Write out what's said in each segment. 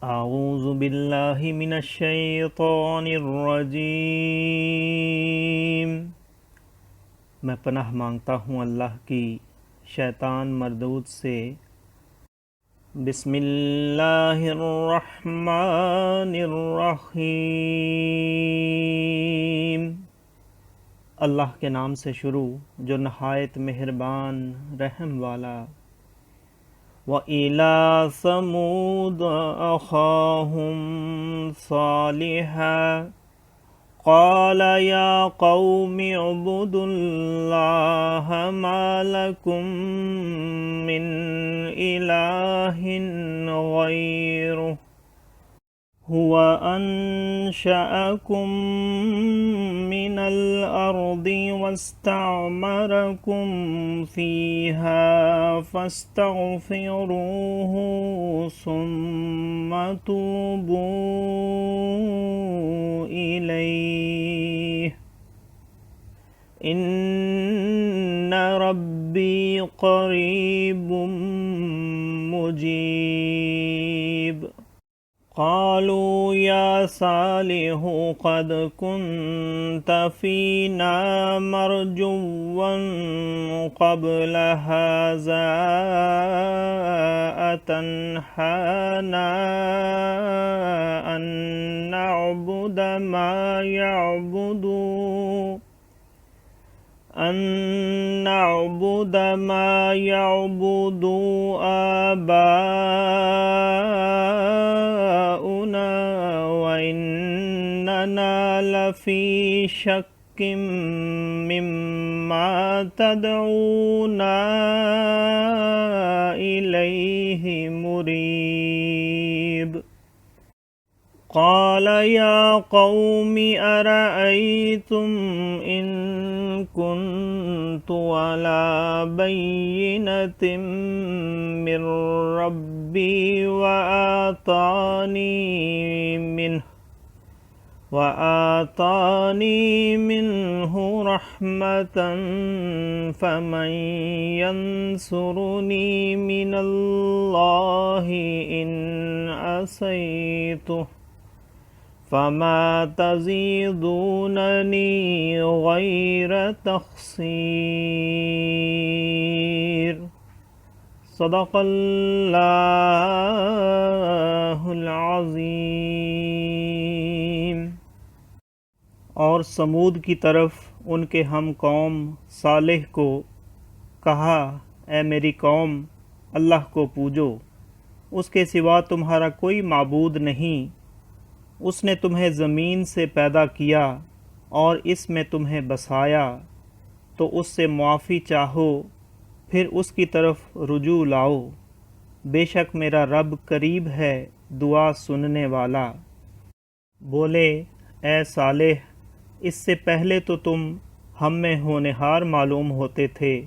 आऊज़ु बिल्लाहि मिनश शैतानिर रजीम। मैं पनाह मांगता हूँ अल्लाह की शैतान मरदूद से। बिस्मिल्लाहिर रहमानिर रहीम। अल्लाह के नाम से शुरू जो नहायत मेहरबान रहम वाला। व इला समूद अखाहुम सालिहा क़ाल या क़ौमि उबुदुल्लाह मा लकुम मिन इलाहिन गैरुह हुव अन्शअकुम मिनल अर्दि वस्तअमरकुम फ़ीहा फ़स्तग़फ़िरूहु सुम्मा तूबू इलैहि इन्न रब्बी क़रीबुम मुजीब। क़ालू या सालिहु क़द कुन्त फ़ीना मरजुव्वन क़ब्ल हाज़ा अतन्हाना अन नअबुद मा यअबुदु आबाउना व इन्नना लफ़ी शक्किम मिम्मा तदऊना इलैहि मुरीब। क़ाल या क़ौमि अरअय्तुम इन कुन्तु अला बय्यिनतिम मिर रब्बी व आतानी मिन्हु रहमतन फमन यंसुरुनी मिनल्लाहि इन असैतुहु फमा तज़ीदूननी गैर तख़सीर। सदक़ल्लाहुल अज़ीम। और समूद की तरफ उनके हम कौम सालेह को कहा, ए मेरी कौम, अल्लाह को पूजो, उसके सिवा तुम्हारा कोई माबूद नहीं। उसने तुम्हें ज़मीन से पैदा किया और इसमें तुम्हें बसाया, तो उससे मुआफ़ी चाहो, फिर उसकी तरफ रुजू लाओ। बेशक मेरा रब करीब है, दुआ सुनने वाला। बोले, ए सालेह, इससे पहले तो तुम हम में होनहार मालूम होते थे।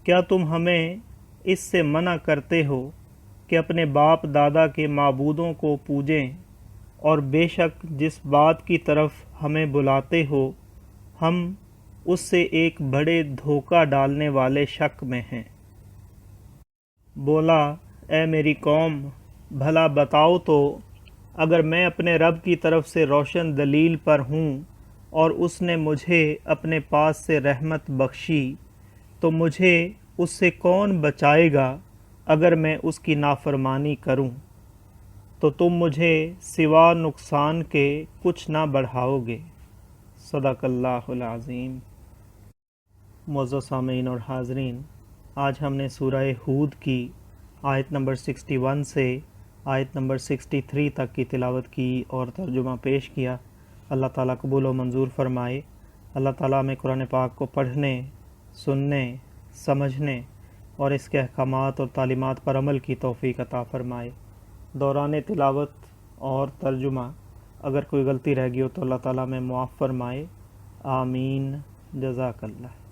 क्या तुम हमें इससे मना करते हो कि अपने बाप दादा के माबूदों को पूजें? और बेशक जिस बात की तरफ हमें बुलाते हो, हम उससे एक बड़े धोखा डालने वाले शक में हैं। बोला, ए मेरी कौम, भला बताओ तो, अगर मैं अपने रब की तरफ से रोशन दलील पर हूँ और उसने मुझे अपने पास से रहमत बख्शी, तो मुझे उससे कौन बचाएगा अगर मैं उसकी नाफरमानी करूँ? तो तुम मुझे सिवा नुकसान के कुछ ना बढ़ाओगे। सदक़ल्लाहुल अज़ीम। मुअज़्ज़ज़ सामीन और हाज़रीन, आज हमने सूरह हूद की आयत नंबर 61 से आयत नंबर 63 तक की तिलावत की और तर्जुमा पेश किया। अल्लाह ताला कबूल व मंजूर फ़रमाए। अल्लाह ताला हमें कुरान पाक को पढ़ने, सुनने, समझने और इसके अहकामात और तालीमात पर अमल की तौफ़ीक़ अता फ़रमाए। दौरान तिलावत और तर्जुमा अगर कोई गलती रह गई हो तो अल्लाह ताला में मुआफ़ फ़रमाए। आमीन। जज़ाकल्लाह।